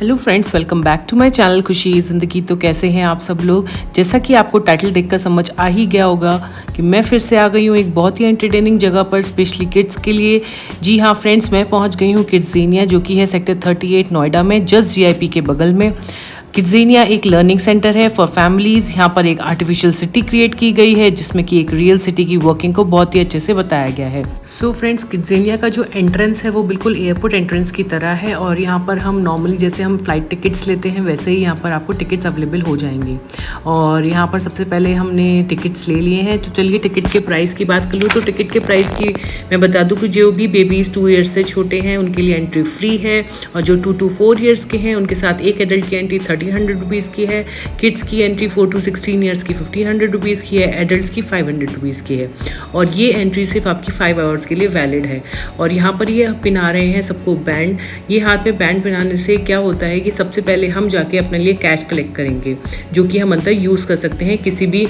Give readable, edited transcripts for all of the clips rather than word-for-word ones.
Hello friends, welcome back to my channel Khushi Zindagi. तो कैसे हैं आप सब लोग। जैसा कि आपको टाइटल देखकर समझ आ ही गया होगा कि मैं फिर से आ गई हूँ एक बहुत ही एंटरटेनिंग जगह पर स्पेशली किड्स के लिए। जी हाँ फ्रेंड्स, मैं पहुँच गई हूँ किड्ज़ेनिया, जो कि है सेक्टर 38 नोएडा में, जस्ट जीआईपी के बगल में। किड्ज़ेनिया एक लर्निंग सेंटर है फॉर फैमिलीज़। यहाँ पर एक आर्टिफिशियल सिटी क्रिएट की गई है जिसमें कि एक रियल सिटी की वर्किंग को बहुत ही अच्छे से बताया गया है। सो फ्रेंड्स, किड्ज़ेनिया का जो एंट्रेंस है वो बिल्कुल एयरपोर्ट एंट्रेंस की तरह है और यहाँ पर हम नॉर्मली जैसे हम फ्लाइट टिकट्स लेते हैं वैसे ही यहाँ पर आपको टिकट्स अवेलेबल हो जाएंगी। और यहाँ पर सबसे पहले हमने टिकट्स ले लिए हैं। तो चलिए टिकट के प्राइस की बात कर लूँ। तो टिकट के प्राइस की मैं बता दूँ कि जो भी बेबीज़ 2 ईयर्स से छोटे हैं उनके लिए एंट्री फ्री है, और जो 2 to 4 ईयर्स के हैं उनके साथ एक एडल्ट की एंट्री 1300 रुपीज़ की है। किड्स की एंट्री 4 to 16 ईयर्स की 1500 रुपीज़ की है, एडल्ट्स की 500 रुपीज़ की है। और ये एंट्री सिर्फ आपकी 5 आवर्स के लिए वैलिड है। और यहाँ पर ये पहना रहे हैं सबको बैंड। ये हाथ में बैंड पहनाने से क्या होता है कि सबसे पहले हम जाके अपने लिए कैश कलेक्ट करेंगे, जो कि हम अंदर यूज़ कर सकते हैं किसी भी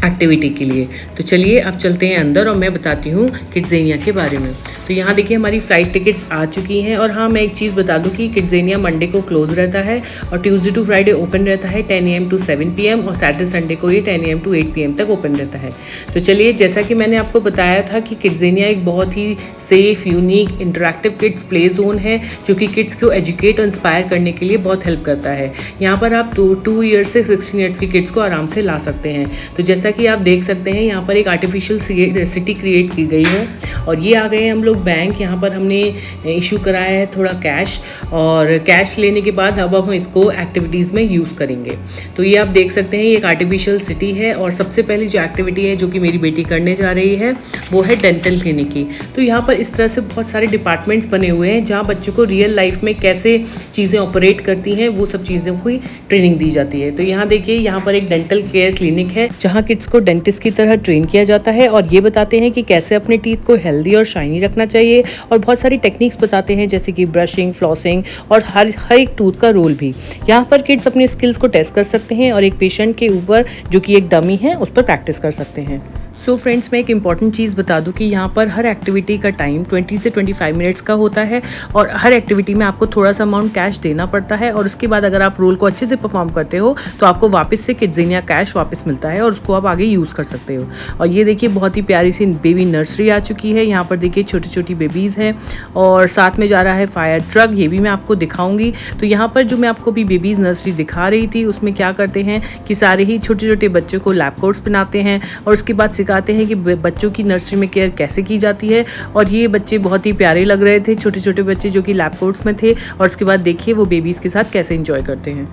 एक्टिविटी के लिए। तो चलिए अब चलते हैं अंदर और मैं बताती हूँ किड्ज़ेनिया के बारे में। तो यहाँ देखिए हमारी फ़्लाइट टिकट्स आ चुकी हैं। और हाँ, मैं एक चीज़ बता दूँ कि किड्ज़ेनिया मंडे को क्लोज़ रहता है और ट्यूसडे टू फ्राइडे ओपन रहता है 10 AM to 7 PM, और सैटरडे संडे को ये 10 AM to 8 PM तक ओपन रहता है। तो चलिए, जैसा कि मैंने आपको बताया था कि किड्ज़ेनिया एक बहुत ही safe, unique, interactive kids play zone है जो कि किड्स को एजुकेट और इंस्पायर करने के लिए बहुत हेल्प करता है। यहाँ पर आप 2 ईयर्स से 16 ईयर्स के किड्स को आराम से ला सकते हैं। तो जैसा कि आप देख सकते हैं यहाँ पर एक आर्टिफिशियल सिटी क्रिएट की गई है। और ये आ गए हैं हम लोग बैंक। यहाँ पर हमने इशू कराया है थोड़ा कैश, और कैश लेने के बाद अब हम इसको एक्टिविटीज़ में यूज़ करेंगे। तो ये आप देख सकते हैं ये एक आर्टिफिशियल सिटी है। और सबसे पहली जो एक्टिविटी है जो कि मेरी बेटी करने जा रही है वो है डेंटल क्लिनिक की। तो यहाँ पर इस तरह से बहुत सारे डिपार्टमेंट्स बने हुए हैं जहाँ बच्चों को रियल लाइफ में कैसे चीज़ें ऑपरेट करती हैं वो सब चीज़ों की ट्रेनिंग दी जाती है। तो यहाँ देखिए, यहाँ पर एक डेंटल केयर क्लिनिक है जहाँ किड्स को डेंटिस्ट की तरह ट्रेन किया जाता है और ये बताते हैं कि कैसे अपने टीथ को हेल्दी और शाइनी रखना चाहिए। और बहुत सारी टेक्निक्स बताते हैं जैसे कि ब्रशिंग, फ्लॉसिंग और हर एक टूथ का रोल भी। यहाँ पर किड्स अपने स्किल्स को टेस्ट कर सकते हैं और एक पेशेंट के ऊपर जो कि एक डमी है उस पर प्रैक्टिस कर सकते हैं। सो फ्रेंड्स, मैं एक इम्पॉर्टेंट चीज़ बता दूं कि यहाँ पर हर एक्टिविटी का टाइम 20 से 25 मिनट्स का होता है और हर एक्टिविटी में आपको थोड़ा सा अमाउंट कैश देना पड़ता है। और उसके बाद अगर आप रोल को अच्छे से परफॉर्म करते हो तो आपको वापस से किड्ज़ेनिया कैश वापस मिलता है और उसको आप आगे यूज़ कर सकते हो। और ये देखिए बहुत ही प्यारी सी बेबी नर्सरी आ चुकी है। यहाँ पर देखिए छोटी छोटी बेबीज़ हैं और साथ में जा रहा है फायर ट्रक, ये भी मैं आपको दिखाऊंगी। तो यहाँ पर जो मैं आपको भी बेबीज़ नर्सरी दिखा रही थी उसमें क्या करते हैं कि सारे ही छोटे छोटे बच्चों को लैब कोट्स बनाते हैं और उसके बाद सिखाते हैं कि बच्चों की नर्सरी में केयर कैसे की जाती है। और ये बच्चे बहुत ही प्यारे लग रहे थे, छोटे छोटे बच्चे जो कि लैब कोट्स में थे। और उसके बाद देखिए वो बेबीज़ के साथ कैसे एंजॉय करते हैं।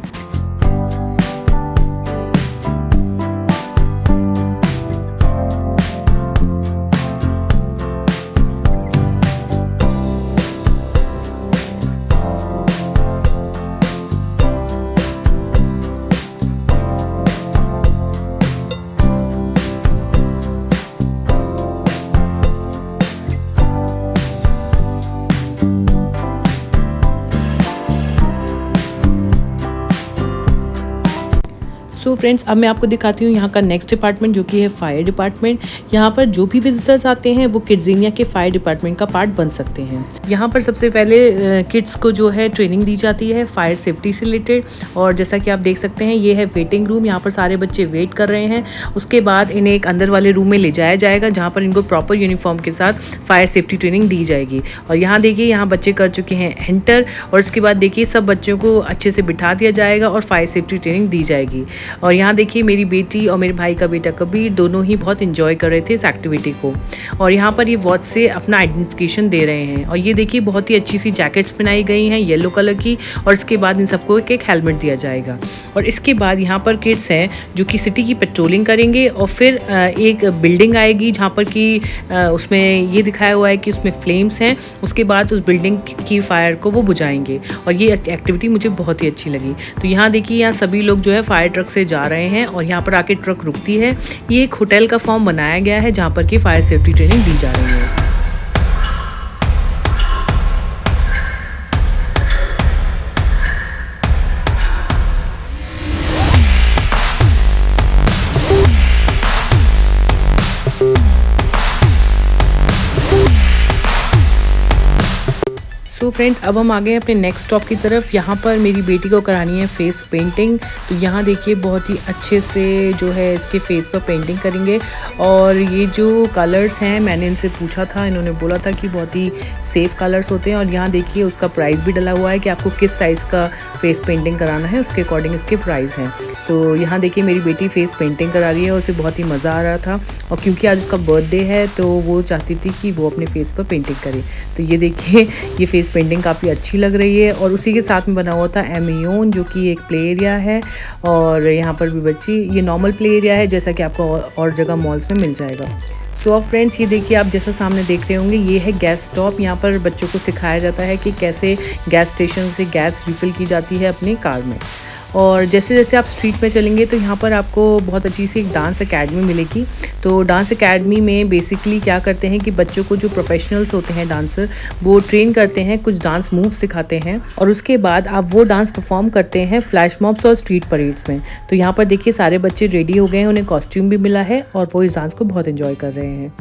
सो फ्रेंड्स, अब मैं आपको दिखाती हूँ यहाँ का नेक्स्ट डिपार्टमेंट जो कि है फायर डिपार्टमेंट। यहाँ पर जो भी विजिटर्स आते हैं वो किड्ज़ेनिया के फायर डिपार्टमेंट का पार्ट बन सकते हैं। यहाँ पर सबसे पहले किड्स को जो है ट्रेनिंग दी जाती है फायर सेफ्टी से रिलेटेड। और जैसा कि आप देख सकते हैं ये है वेटिंग रूम, यहाँ पर सारे बच्चे वेट कर रहे हैं। उसके बाद इन्हें एक अंदर वाले रूम में ले जाया जाएगा जहाँ पर इनको प्रॉपर यूनिफॉर्म के साथ फायर सेफ्टी ट्रेनिंग दी जाएगी। और यहाँ देखिए यहाँ बच्चे कर चुके हैं एंटर, और उसके बाद देखिए सब बच्चों को अच्छे से बिठा दिया जाएगा और फायर सेफ्टी ट्रेनिंग दी जाएगी। और यहाँ देखिए मेरी बेटी और मेरे भाई का बेटा कबीर दोनों ही बहुत इंजॉय कर रहे थे इस एक्टिविटी को। और यहाँ पर ये वॉच से अपना आइडेंटिफिकेशन दे रहे हैं। और ये देखिए बहुत ही अच्छी सी जैकेट्स पहनाई गई हैं येलो कलर की, और इसके बाद इन सबको एक हेलमेट दिया जाएगा। और इसके बाद यहाँ पर किड्स हैं जो कि सिटी की पेट्रोलिंग करेंगे। और फिर एक बिल्डिंग आएगी जहाँ पर कि उसमें ये दिखाया हुआ है कि उसमें फ्लेम्स हैं। उसके बाद उस बिल्डिंग की फायर को वो बुझाएंगे। और ये एक्टिविटी मुझे बहुत ही अच्छी लगी। तो यहाँ देखिए यहाँ सभी लोग जो है फायर ट्रक से जा रहे हैं और यहाँ पर आके ट्रक रुकती है। ये एक होटल का फॉर्म बनाया गया है जहाँ पर कि फायर सेफ्टी ट्रेनिंग दी जा रही है। सो फ्रेंड्स अब हम आ गए अपने नेक्स्ट स्टॉप की तरफ। यहाँ पर मेरी बेटी को करानी है फेस पेंटिंग। तो यहाँ देखिए बहुत ही अच्छे से जो है इसके फेस पर पेंटिंग करेंगे। और ये जो कलर्स हैं मैंने इनसे पूछा था, इन्होंने बोला था कि बहुत ही सेफ़ कलर्स होते हैं। और यहाँ देखिए उसका प्राइस भी डला हुआ है कि आपको किस साइज़ का फेस पेंटिंग कराना है, उसके अकॉर्डिंग इसके प्राइस हैं। तो यहाँ देखिए मेरी बेटी फेस पेंटिंग करा रही है और उसे बहुत ही मज़ा आ रहा था। और क्योंकि आज उसका बर्थडे है तो वो चाहती थी कि वो अपने फेस पर पेंटिंग करे। तो ये देखिए ये फेस पेंटिंग काफ़ी अच्छी लग रही है। और उसी के साथ में बना हुआ था एमियोन, जो कि एक प्ले एरिया है। और यहाँ पर भी बच्ची, ये नॉर्मल प्ले एरिया है जैसा कि आपको और जगह मॉल्स में मिल जाएगा। सो अब फ्रेंड्स ये देखिए आप जैसा सामने देख रहे होंगे ये है गैस स्टॉप। यहाँ पर बच्चों को सिखाया जाता है कि कैसे गैस स्टेशन से गैस रिफ़िल की जाती है अपनी कार में। और जैसे जैसे आप स्ट्रीट में चलेंगे तो यहाँ पर आपको बहुत अच्छी सी एक डांस एकेडमी मिलेगी। तो डांस एकेडमी में बेसिकली क्या करते हैं कि बच्चों को जो प्रोफेशनल्स होते हैं डांसर, वो ट्रेन करते हैं, कुछ डांस मूव्स सिखाते हैं और उसके बाद आप वो डांस परफॉर्म करते हैं फ्लैश मॉब्स और स्ट्रीट परेड्स में। तो यहाँ पर देखिए सारे बच्चे रेडी हो गए हैं, उन्हें कॉस्ट्यूम भी मिला है और वो इस डांस को बहुत एंजॉय कर रहे हैं।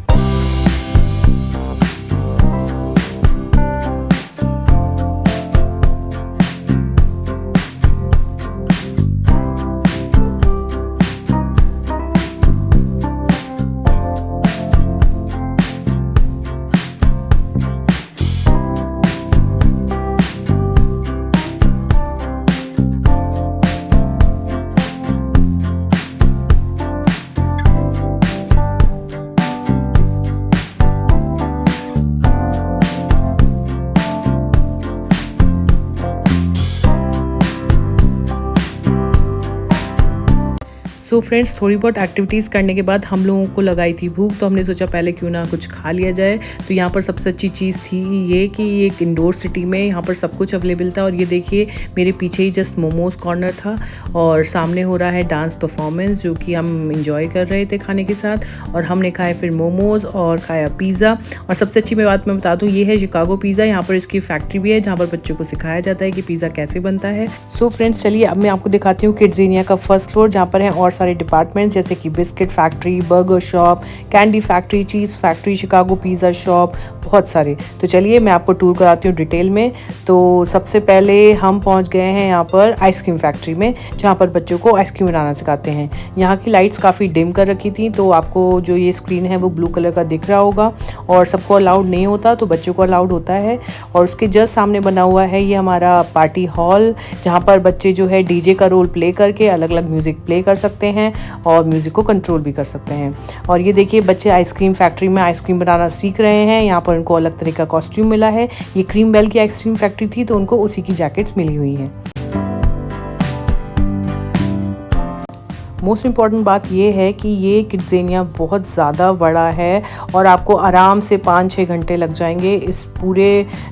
सो फ्रेंड्स थोड़ी बहुत एक्टिविटीज़ करने के बाद हम लोगों को लगाई थी भूख, तो हमने सोचा पहले क्यों ना कुछ खा लिया जाए। तो यहाँ पर सबसे अच्छी चीज़ थी ये कि एक इंडोर सिटी में यहाँ पर सब कुछ अवेलेबल था। और ये देखिए मेरे पीछे ही जस्ट मोमोज़ कॉर्नर था और सामने हो रहा है डांस परफॉर्मेंस, जो कि हम इंजॉय कर रहे थे खाने के साथ। और हमने खाए फिर मोमोज़ और खाया पिज़्ज़ा। और सबसे अच्छी बात मैं बता दूँ, ये है शिकागो पिज़्ज़ा। यहाँ पर इसकी फैक्ट्री भी है जहाँ पर बच्चों को सिखाया जाता है कि पिज़्ज़ा कैसे बनता है। सो फ्रेंड्स चलिए अब मैं आपको दिखाती हूँ किड्ज़ेनिया का फर्स्ट फ्लोर, जहाँ पर है और सारे डिपार्टमेंट्स जैसे कि biscuit factory, burger shop, candy factory, cheese factory, Chicago pizza shop, बहुत सारे। तो चलिए मैं आपको टूर कराती हूँ डिटेल में। तो सबसे पहले हम पहुँच गए हैं यहाँ पर आइसक्रीम फैक्ट्री में, जहाँ पर बच्चों को आइसक्रीम बनाना सिखाते हैं। यहाँ की लाइट्स काफ़ी डिम कर रखी थी, तो आपको जो ये स्क्रीन है वो ब्लू कलर का दिख रहा होगा। और सबको अलाउड नहीं होता, तो बच्चों को अलाउड होता है। और उसके जस्ट सामने बना हुआ है ये हमारा पार्टी हॉल, जहाँ पर बच्चे जो है डीजे का रोल प्ले करके अलग अलग म्यूज़िक प्ले कर सकते हैं और म्यूज़िक को कंट्रोल भी कर सकते हैं। और ये देखिए बच्चे आइसक्रीम फैक्ट्री में आइसक्रीम बनाना सीख रहे हैं। यहाँ पर उनको अलग तरह का कॉस्ट्यूम मिला है। ये क्रीम बेल की आइसक्रीम फैक्ट्री थी, तो उनको उसी की जैकेट्स मिली हुई हैं। मोस्ट इम्पॉर्टेंट बात ये है कि ये किड्ज़ेनिया बहुत ज़्यादा बड़ा है और आपको आराम से 5-6 घंटे लग जाएंगे इस पूरे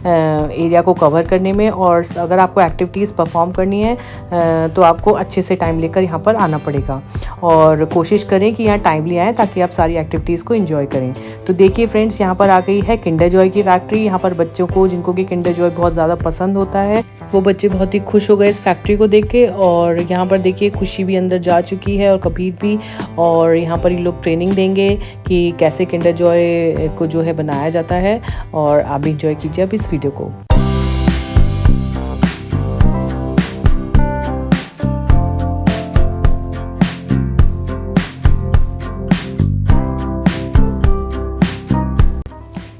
एरिया को कवर करने में। और अगर आपको एक्टिविटीज़ परफॉर्म करनी है तो आपको अच्छे से टाइम लेकर यहाँ पर आना पड़ेगा। और कोशिश करें कि यहाँ टाइमली आएँ ताकि आप सारी एक्टिविटीज़ को एंजॉय करें। तो देखिए फ्रेंड्स यहाँ पर आ गई है किंडर जॉय की फैक्ट्री। यहाँ पर बच्चों को, जिनको कि किंडर जॉय बहुत ज़्यादा पसंद होता है, वो बच्चे बहुत ही खुश हो गए इस फैक्ट्री को देख के। और यहाँ पर देखिए खुशी भी अंदर जा चुकी है और कबीर भी। और यहाँ पर ये लोग ट्रेनिंग देंगे कि कैसे किंडर जॉय को जो है बनाया जाता है। और आप भी इंजॉय कीजिए अब इस वीडियो को।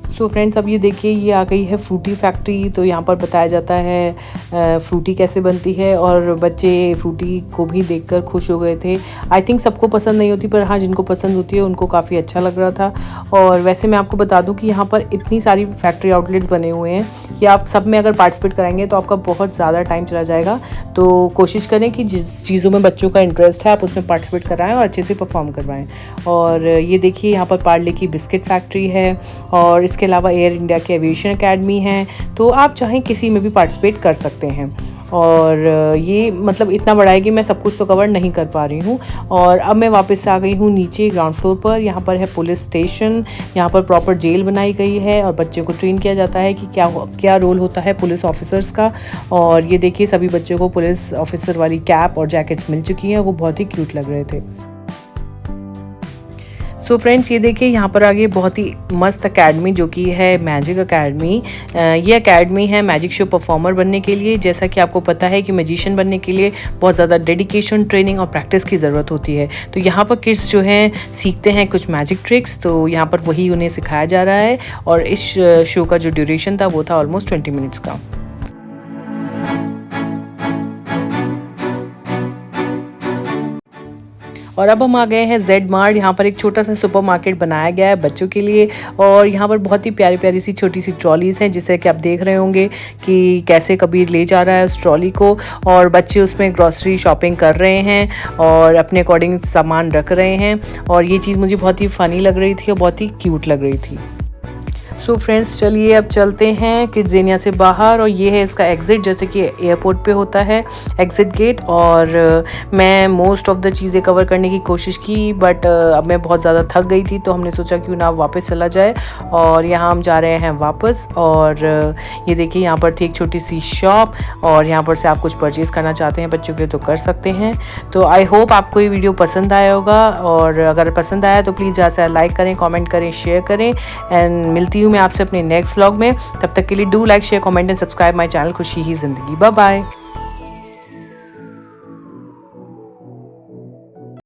सो फ्रेंड्स अब ये देखिए ये आ गई है फ्रूटी फैक्ट्री। तो यहाँ पर बताया जाता है फ्रूटी कैसे बनती है और बच्चे फ्रूटी को भी देखकर खुश हो गए थे। आई थिंक सबको पसंद नहीं होती, पर हाँ जिनको पसंद होती है उनको काफ़ी अच्छा लग रहा था। और वैसे मैं आपको बता दूं कि यहाँ पर इतनी सारी फैक्ट्री आउटलेट्स बने हुए हैं कि आप सब में अगर पार्टिसिपेट कराएंगे तो आपका बहुत ज़्यादा टाइम चला जाएगा। तो कोशिश करें कि जिस चीज़ों में बच्चों का इंटरेस्ट है आप उसमें पार्टिसिपेट कराएँ और अच्छे से परफॉर्म करवाएँ। और ये देखिए यहाँ पर पार्ले की बिस्किट फैक्ट्री है और इसके अलावा एयर इंडिया की एविएशन एकेडमी है। तो आप चाहें किसी में भी पार्टिसिपेट कर सकते हैं। और ये मतलब इतना बड़ा है कि मैं सब कुछ तो कवर नहीं कर पा रही हूँ। और अब मैं वापस से आ गई हूँ नीचे ग्राउंड फ्लोर पर। यहाँ पर है पुलिस स्टेशन। यहाँ पर प्रॉपर जेल बनाई गई है और बच्चों को ट्रेन किया जाता है कि क्या रोल होता है पुलिस ऑफिसर्स का। और ये देखिए सभी बच्चों को पुलिस ऑफिसर वाली कैप और जैकेट्स मिल चुकी हैं, वो बहुत ही क्यूट लग रहे थे। सो फ्रेंड्स ये देखिए यहाँ पर आगे बहुत ही मस्त अकेडमी जो कि है मैजिक अकेडमी। ये अकेडमी है मैजिक शो परफॉर्मर बनने के लिए। जैसा कि आपको पता है कि मैजिशियन बनने के लिए बहुत ज़्यादा डेडिकेशन, ट्रेनिंग और प्रैक्टिस की ज़रूरत होती है। तो यहाँ पर किड्स जो हैं सीखते हैं कुछ मैजिक ट्रिक्स, तो यहाँ पर वही उन्हें सिखाया जा रहा है। और इस शो का जो ड्यूरेशन था वो था ऑलमोस्ट 20 मिनट्स का। और अब हम आ गए हैं जेड मार्ट। यहाँ पर एक छोटा सा सुपर मार्केट बनाया गया है बच्चों के लिए। और यहाँ पर बहुत ही प्यारी प्यारी सी छोटी सी ट्रॉलीज़ हैं, जिससे कि आप देख रहे होंगे कि कैसे कबीर ले जा रहा है उस ट्रॉली को, और बच्चे उसमें ग्रॉसरी शॉपिंग कर रहे हैं और अपने अकॉर्डिंग सामान रख रहे हैं। और ये चीज़ मुझे बहुत ही फ़नी लग रही थी और बहुत ही क्यूट लग रही थी। सो फ्रेंड्स चलिए अब चलते हैं किड्ज़ेनिया से बाहर, और ये है इसका एग्ज़िट, जैसे कि एयरपोर्ट पे होता है एग्ज़िट गेट। और मैं मोस्ट ऑफ द चीज़ें कवर करने की कोशिश की, बट अब मैं बहुत ज़्यादा थक गई थी, तो हमने सोचा क्यों ना वापस चला जाए। और यहाँ हम जा रहे हैं वापस। और ये देखिए यहाँ पर थी एक छोटी सी शॉप, और यहाँ पर से आप कुछ परचेज़ करना चाहते हैं बच्चों के लिए तो कर सकते हैं। तो आई होप आपको ये वीडियो पसंद आया होगा, और अगर पसंद आया तो प्लीज़ ज़्यादा से लाइक करें, कमेंट करें, शेयर करें। एंड मिलती हूँ मैं आपसे अपने नेक्स्ट व्लॉग में। तब तक के लिए do like, share, comment and subscribe my channel Khushi ही ज़िंदगी। Bye bye.